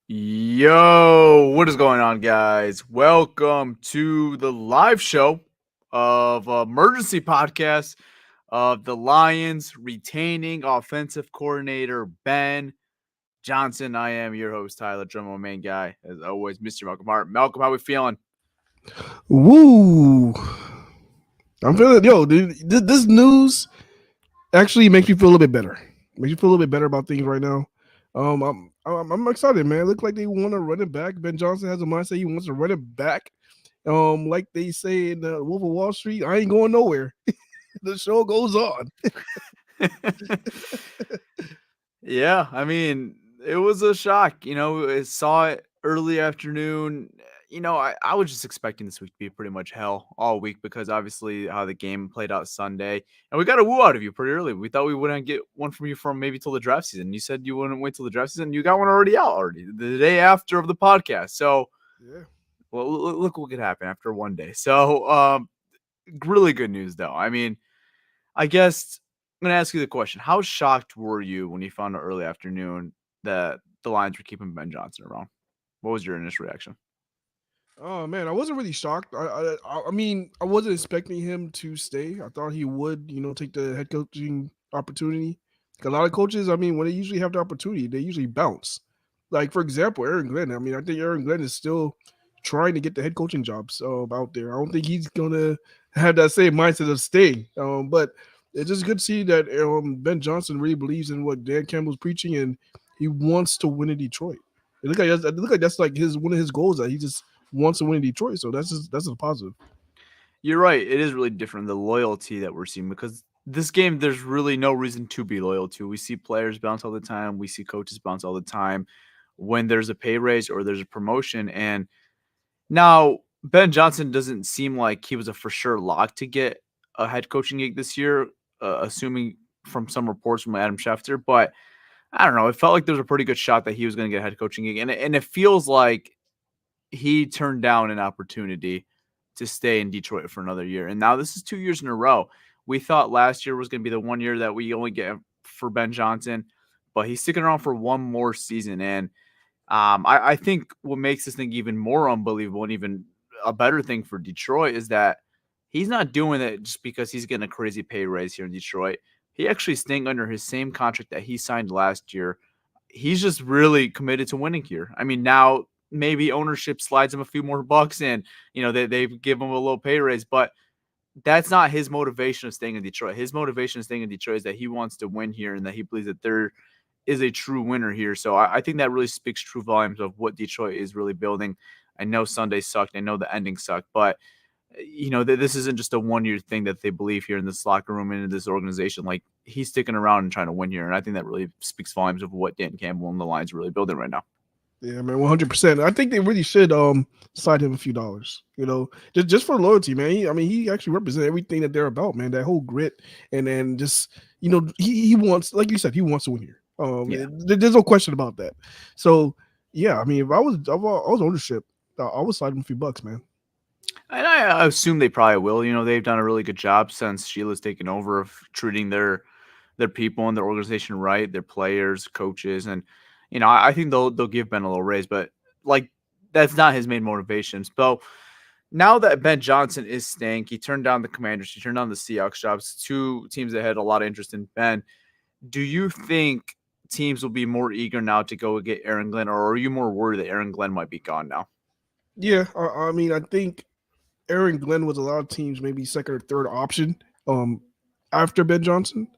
Yo, what is going on, guys? Welcome to the live show of Emergency Podcast of the Lions retaining offensive coordinator Ben Johnson. I am your host, Tyler Drummo, main guy, as always, Mr. Malcolm Hart. Malcolm, how we feeling? Woo! I'm feeling dude. This news actually makes me feel a little bit better. Makes you feel a little bit better about things right now. I'm excited, man. It looks like they want to run it back. Ben Johnson has a mindset he wants to run it back. Like they say in Wolf of Wall Street, I ain't going nowhere. The show goes on. Yeah, I mean, it was a shock. I saw it early afternoon. I was just expecting this week to be pretty much hell all week because obviously how the game played out Sunday. And we got a woo out of you pretty early. We thought we wouldn't get one from you from maybe till the draft season. You said you wouldn't wait till the draft season. You got one already out already the day after of the podcast. So, Yeah. well, look what could happen after one day. So, really good news though. I mean, I guess I'm gonna ask you the question: how shocked were you when you found out early afternoon that the Lions were keeping Ben Johnson around? What was your initial reaction? Oh man, I wasn't really shocked. I mean, I wasn't expecting him to stay. I thought he would, take the head coaching opportunity. A lot of coaches, I mean, when they usually have the opportunity, they usually bounce. Like for example, Aaron Glenn. I mean, I think Aaron Glenn is still trying to get the head coaching jobs out there. I don't think he's gonna have that same mindset of staying. But it's just good to see that Ben Johnson really believes in what Dan Campbell's preaching, and he wants to win in Detroit. It look like that's like his one of his goals that he just wants to win in Detroit. So that's a positive. You're right. It is really different the loyalty that we're seeing because this game there's really no reason to be loyal to. We see players bounce all the time. We see coaches bounce all the time when there's a pay raise or there's a promotion. And now Ben Johnson doesn't seem like he was a for sure lock to get a head coaching gig this year, assuming from some reports from Adam Schefter. But I don't know. It felt like there was a pretty good shot that he was going to get a head coaching gig, and it feels like he turned down an opportunity to stay in Detroit for another year. And now this is 2 years in a row. We thought last year was going to be the 1 year that we only get for Ben Johnson, but he's sticking around for one more season. And I think what makes this thing even more unbelievable and even a better thing for Detroit is that he's not doing it just because he's getting a crazy pay raise here in Detroit. He actually staying under his same contract that he signed last year. He's just really committed to winning here. I mean, now maybe ownership slides him a few more bucks in, they give him a little pay raise, but that's not his motivation of staying in Detroit. His motivation of staying in Detroit is that he wants to win here and that he believes that there is a true winner here. So I think that really speaks true volumes of what Detroit is really building. I know Sunday sucked. I know the ending sucked, but this isn't just a 1 year thing that they believe here in this locker room and in this organization. Like he's sticking around and trying to win here, and I think that really speaks volumes of what Dan Campbell and the Lions are really building right now. Yeah, man, 100%. I think they really should slide him a few dollars. Just for loyalty, man. He actually represents everything that they're about, man. That whole grit, and then just he wants, like you said, he wants to win here. Yeah. There's no question about that. So yeah, I mean, if I was ownership, I would slide him a few bucks, man. And I assume they probably will. They've done a really good job since Sheila's taken over of treating their people and their organization right, their players, coaches, and I think they'll give Ben a little raise, but like that's not his main motivations. So now that Ben Johnson is staying, he turned down the Commanders, he turned down the Seahawks jobs, two teams that had a lot of interest in Ben. Do you think teams will be more eager now to go get Aaron Glenn, or are you more worried that Aaron Glenn might be gone now? Yeah, I mean, I think Aaron Glenn was a lot of teams maybe second or third option after Ben Johnson,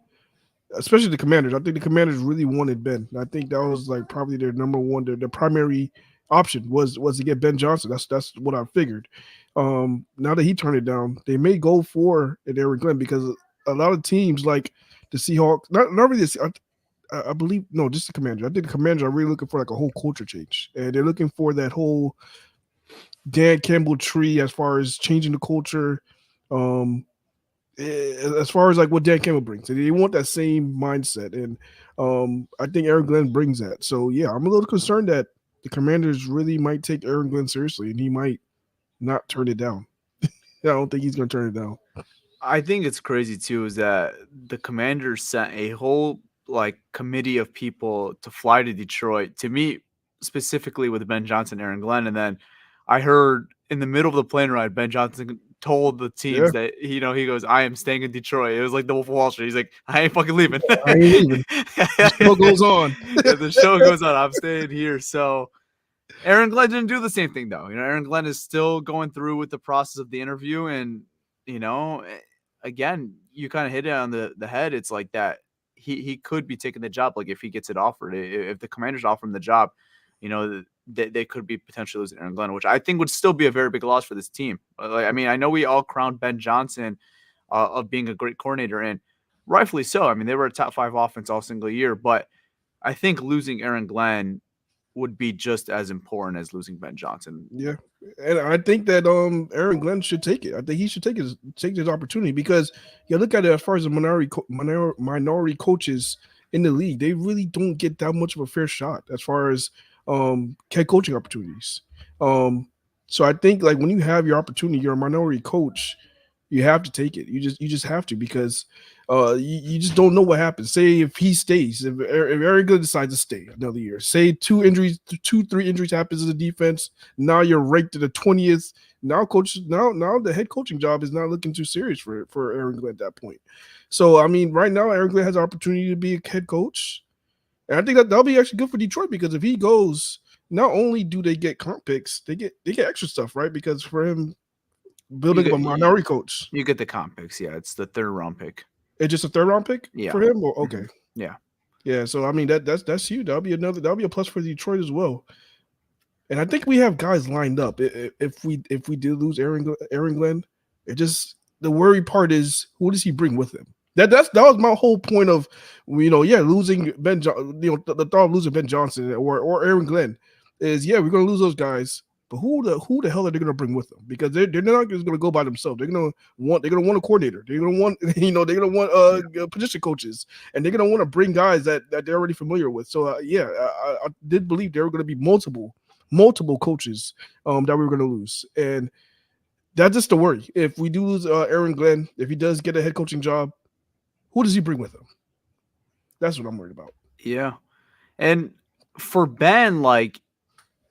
especially the Commanders. I think the Commanders really wanted Ben. I think that was like probably their number one, their primary option was to get Ben Johnson. That's what I figured. Now that he turned it down, they may go for an Aaron Glenn because a lot of teams like the Seahawks, not really. I believe no, just the Commanders. I think the Commanders are really looking for like a whole culture change, and they're looking for that whole Dan Campbell tree as far as changing the culture. Um, as far as like what Dan Campbell brings, and they want that same mindset, and I think Aaron Glenn brings that. So yeah, I'm a little concerned that the Commanders really might take Aaron Glenn seriously, and he might not turn it down. I don't think he's going to turn it down. I think it's crazy too is that the Commanders sent a whole like committee of people to fly to Detroit to meet specifically with Ben Johnson, Aaron Glenn, and then I heard in the middle of the plane ride, Ben Johnson told the Yeah, teams that he goes, "I am staying in Detroit." It was like the Wolf of Wall Street. He's like, "I ain't fucking leaving." I ain't leaving. The show goes on. Yeah, the show goes on. I'm staying here. So Aaron Glenn didn't do the same thing though. Aaron Glenn is still going through with the process of the interview, and again, you kind of hit it on the head. It's like that. He could be taking the job, like if he gets it offered. If the Commanders offer him the job, they could be potentially losing Aaron Glenn, which I think would still be a very big loss for this team. I mean, I know we all crowned Ben Johnson of being a great coordinator, and rightfully so. I mean, they were a top 5 offense all single year, but I think losing Aaron Glenn would be just as important as losing Ben Johnson. Yeah, and I think that Aaron Glenn should take it. I think he should take his opportunity because you look at it as far as the minority coaches in the league, they really don't get that much of a fair shot as far as head coaching opportunities. So I think like when you have your opportunity, you're a minority coach, you have to take it. You just have to because you just don't know what happens. Say if he stays, if Aaron Glenn decides to stay another year, say 3 injuries happens in the defense. Now you're ranked to the 20th. Now the head coaching job is not looking too serious for Aaron Glenn at that point. So I mean, right now Aaron Glenn has an opportunity to be a head coach, and I think that'll be actually good for Detroit because if he goes, not only do they get comp picks, they get extra stuff, right? Because for him building a minority coach, you get the comp picks. Yeah, it's the 3rd round pick. It's just a 3rd round pick for him. Or, okay, yeah. So I mean that's huge. That'll be a plus for Detroit as well. And I think we have guys lined up. If we did lose Aaron Glenn, it just the worry part is who does he bring with him? That was my whole point of losing Ben the thought of losing Ben Johnson or Aaron Glenn is we're gonna lose those guys. But who the hell are they going to bring with them? Because they're not just going to go by themselves. They're going to want a coordinator. They're going to want they're going to want position coaches, and they're going to want to bring guys that they're already familiar with. So I did believe there were going to be multiple coaches that we were going to lose, and that's just the worry. If we do lose Aaron Glenn, if he does get a head coaching job, who does he bring with him? That's what I'm worried about. Yeah, and for Ben, like,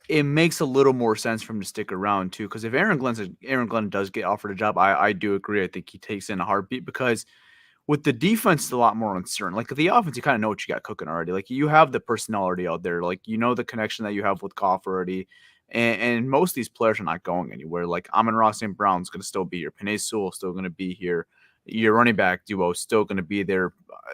it makes a little more sense for him to stick around too, because if Aaron Glenn does get offered a job, I do agree. I think he takes in a heartbeat because with the defense, it's a lot more uncertain. Like the offense, you kind of know what you got cooking already. Like you have the personnel already out there. Like the connection that you have with Goff already, and most of these players are not going anywhere. Like Amon-Ra St. Brown's going to still be here. Penei Sewell still going to be here. Your running back duo is still going to be there.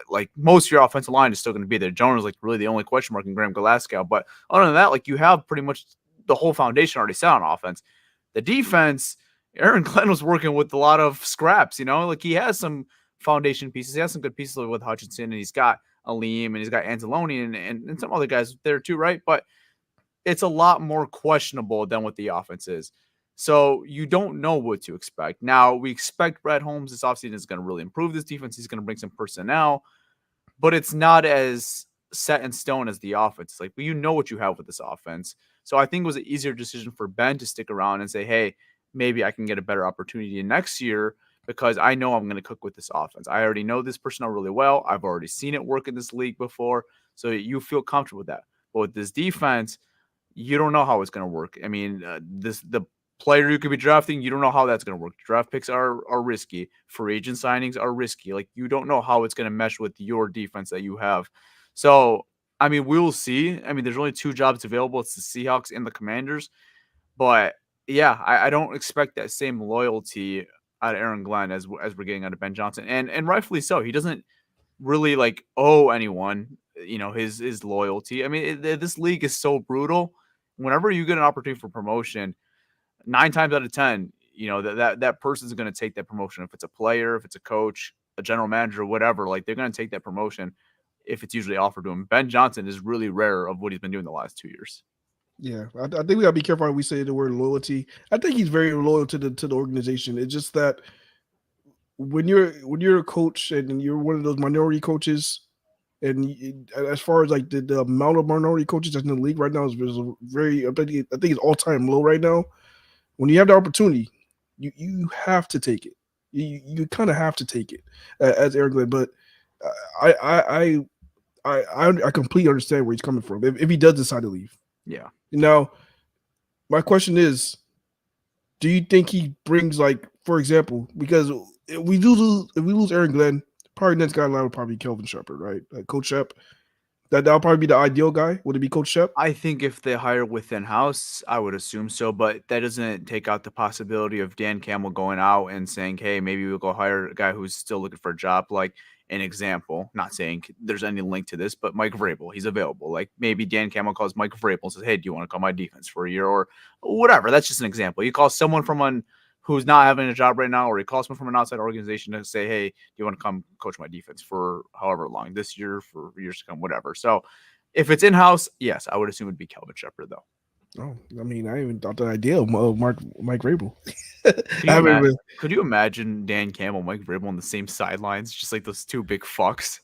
Like most of your offensive line is still going to be there. Jones is like really the only question mark in Graham Glasgow. But other than that, like you have pretty much the whole foundation already set on offense. The defense, Aaron Glenn was working with a lot of scraps, like he has some foundation pieces. He has some good pieces with Hutchinson, and he's got Aleem, and he's got Anzalone and some other guys there too, right? But it's a lot more questionable than what the offense is. So you don't know what to expect. Now, we expect Brett Holmes this offseason is going to really improve this defense. He's going to bring some personnel, but it's not as set in stone as the offense. It's like, well, you know what you have with this offense. So I think it was an easier decision for Ben to stick around and say, hey, maybe I can get a better opportunity next year because I know I'm going to cook with this offense. I already know this personnel really well. I've already seen it work in this league before. So you feel comfortable with that. But with this defense, you don't know how it's going to work. I mean, the player you could be drafting, you don't know how that's going to work. Draft picks are risky. Free agent signings are risky. Like, you don't know how it's going to mesh with your defense that you have. So, I mean, we'll see. I mean, there's only 2 jobs available. It's the Seahawks and the Commanders. But, yeah, I don't expect that same loyalty out of Aaron Glenn as we're getting out of Ben Johnson. And rightfully so. He doesn't really, like, owe anyone, his loyalty. I mean, this league is so brutal. Whenever you get an opportunity for promotion, 9 times out of 10, that person's going to take that promotion. If it's a player, if it's a coach, a general manager, whatever, like they're going to take that promotion if it's usually offered to him. Ben Johnson is really rare of what he's been doing the last 2 years. Yeah, I think we gotta be careful when we say the word loyalty. I think he's very loyal to the organization. It's just that when you're a coach and you're one of those minority coaches, and as far as like the amount of minority coaches that's in the league right now is very, I think it's all time low right now. When you have the opportunity, you have to take it. You kind of have to take it as Aaron Glenn. But I completely understand where he's coming from if he does decide to leave. Yeah. Now, my question is, do you think he brings, like, for example, because if we lose Aaron Glenn, probably next guy in line would probably be Kelvin Shepard, right? Like Coach Shep. That'll probably be the ideal guy. Would it be Coach Shep? I think if they hire within house, I would assume so, but that doesn't take out the possibility of Dan Campbell going out and saying, "Hey, maybe we'll go hire a guy who's still looking for a job." Like an example, not saying there's any link to this, but Mike Vrabel, he's available. Like maybe Dan Campbell calls Mike Vrabel and says, "Hey, do you want to call my defense for a year or whatever?" That's just an example. You call someone from who's not having a job right now, or he calls someone from an outside organization to say, "Hey, do you want to come coach my defense for however long, this year, for years to come, whatever." So if it's in house, yes, I would assume it'd be Kelvin Shepard though. Oh, I mean, I even thought the idea of Mike Vrabel. Could I you, haven't ima- even. could you imagine Dan Campbell, Mike Vrabel on the same sidelines, just like those two big fucks?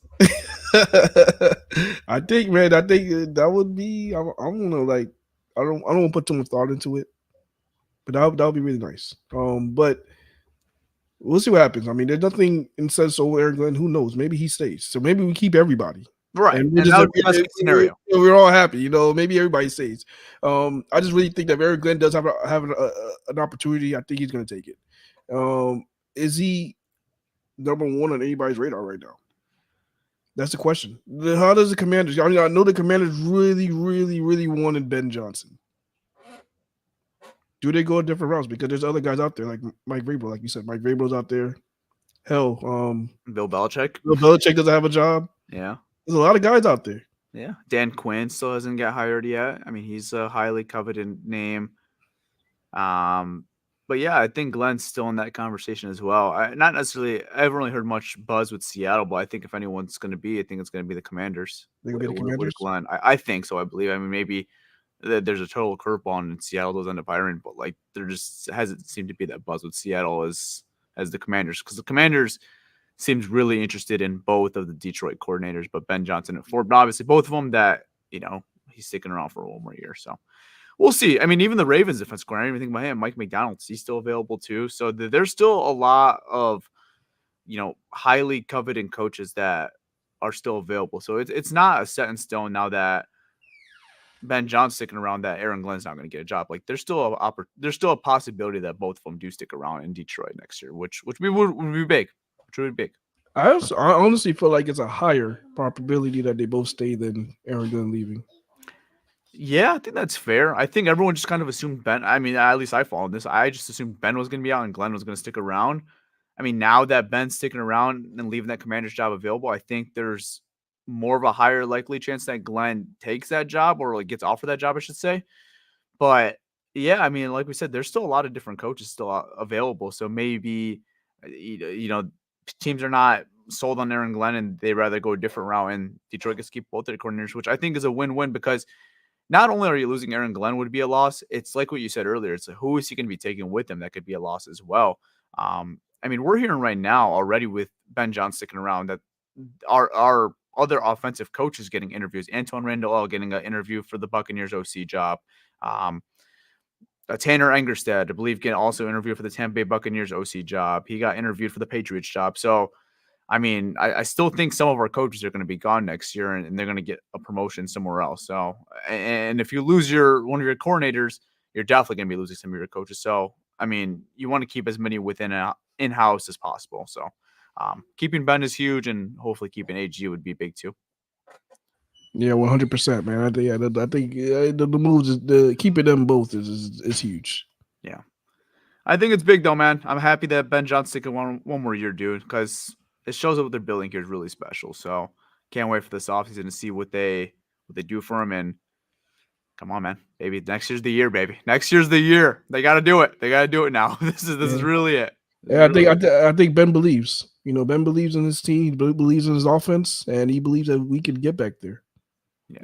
I think, man, I think that would be. I don't know, like, I don't want to put too much thought into it, but that would be really nice. But we'll see what happens. I mean, there's nothing in says so Aaron Glenn. Who knows? Maybe he stays. So maybe we keep everybody. Right, And we're and just that would be best case scenario. we're all happy, maybe everybody stays. I just really think that Aaron Glenn does have an opportunity. I think he's going to take it. Is he number one on anybody's radar right now? That's the question. How does the Commanders? I mean, I know the Commanders really, really, really wanted Ben Johnson. Do they go different routes? Because there's other guys out there like Mike Vrabel, like you said. Mike Vrabel's out there. Hell, Bill Belichick. Bill Belichick doesn't have a job. Yeah. There's a lot of guys out there. Yeah. Dan Quinn still hasn't got hired yet. I mean, he's a highly coveted name. But yeah, I think Glenn's still in that conversation as well. Not necessarily. I haven't really heard much buzz with Seattle, but I think if anyone's going to be, I think it's going to be the Commanders. They gonna be the with Commanders? Glenn. I think so. I believe. I mean, maybe there's a total curveball and Seattle does end up hiring, but like there just hasn't seemed to be that buzz with Seattle as the Commanders, because the Commanders seems really interested in both of the Detroit coordinators, but Ben Johnson and Ford, but obviously both of them that he's sticking around for one more year. So we'll see. I mean, even the Ravens defense coordinator, I didn't even think about him. Mike McDonald, he's still available too. So there's still a lot of highly coveted coaches that are still available. So it's not a set in stone now that Ben John's sticking around that Aaron Glenn's not going to get a job. Like there's still a possibility that both of them do stick around in Detroit next year, which would be big. Which would be big. I honestly feel like it's a higher probability that they both stay than Aaron Glenn leaving. Yeah, I think that's fair. I think everyone just kind of assumed Ben. I mean, at least I followed this. I just assumed Ben was going to be out and Glenn was going to stick around. I mean, now that Ben's sticking around and leaving that Commander's job available, I think there's more of a higher likely chance that Glenn takes that job or like gets offered that job, I should say. But yeah, I mean, like we said, there's still a lot of different coaches still available. So maybe, teams are not sold on Aaron Glenn and they rather go a different route. And Detroit gets to keep both their coordinators, which I think is a win-win because not only are you losing Aaron Glenn would be a loss, it's like what you said earlier. It's like, who is he going to be taking with him? That could be a loss as well. I mean, we're hearing right now already with Ben Johnson sticking around that our other offensive coaches getting interviews. Antoine Randall getting an interview for the Buccaneers OC job. Tanner Engerstad, I believe, getting also interviewed for the Tampa Bay Buccaneers OC job. He got interviewed for the Patriots job. So, I mean, I still think some of our coaches are going to be gone next year and they're going to get a promotion somewhere else. So, and if you lose one of your coordinators, you're definitely going to be losing some of your coaches. So, I mean, you want to keep as many within in-house as possible. So, keeping Ben is huge, and hopefully keeping AG would be big too. Yeah, 100%, man. I think the moves, keeping them both is huge. Yeah, I think it's big though, man. I'm happy that Ben John's sticking one more year, dude, because it shows that what they're building here is really special. So can't wait for this offseason to see what they do for him. And come on, man, baby, next year's the year, baby. Next year's the year. They got to do it. They got to do it now. This is really it. Yeah, I think Ben believes. Ben believes in his team. He believes in his offense, and he believes that we can get back there. Yeah.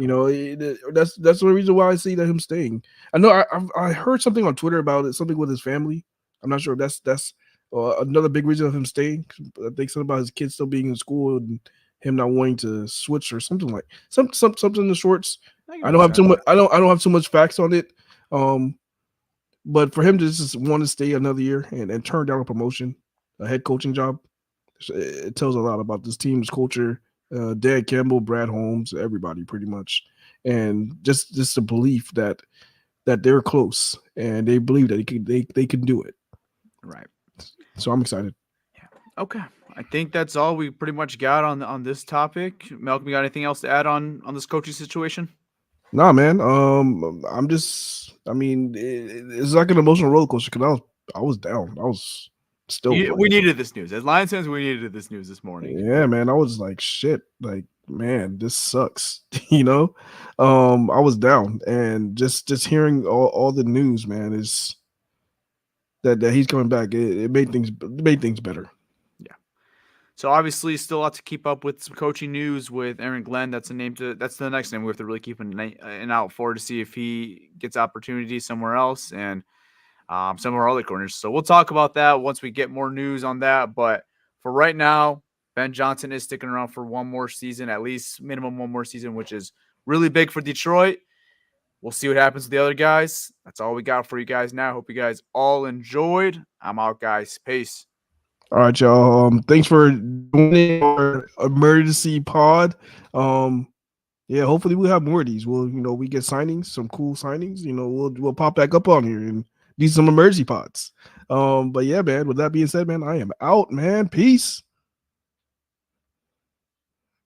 That's the only reason why I see that him staying. I know I heard something on Twitter about it, something with his family. I'm not sure if that's another big reason of him staying. I think something about his kids still being in school and him not wanting to switch or something like something in the shorts. I don't have too much. I don't have too much facts on it. But for him to just want to stay another year and turn down a promotion, a head coaching job, it tells a lot about this team's culture. Dan Campbell, Brad Holmes, everybody pretty much. and just the belief that they're close and they believe that they can do it. Right. So I'm excited. Okay. I think that's all we pretty much got on this topic. Malcolm, you got anything else to add on this coaching situation? Nah, man. I mean, it's like an emotional roller coaster because I was down. I was still. We needed this news. As Lions fans, we needed this news this morning. Yeah, man. I was like, shit. Like, man, this sucks. I was down, and just hearing all the news, man, is that he's coming back. It made things better. So obviously, still a lot to keep up with some coaching news with Aaron Glenn. That's the next name we have to really keep an out for to see if he gets opportunity somewhere else and some of our other corners. So we'll talk about that once we get more news on that. But for right now, Ben Johnson is sticking around for one more season, at least minimum one more season, which is really big for Detroit. We'll see what happens with the other guys. That's all we got for you guys now. Hope you guys all enjoyed. I'm out, guys. Peace. All right, y'all. Thanks for joining our emergency pod. Yeah, hopefully we'll have more of these. We get signings, some cool signings. We'll pop back up on here and do some emergency pods. But yeah, man. With that being said, man, I am out, man. Peace.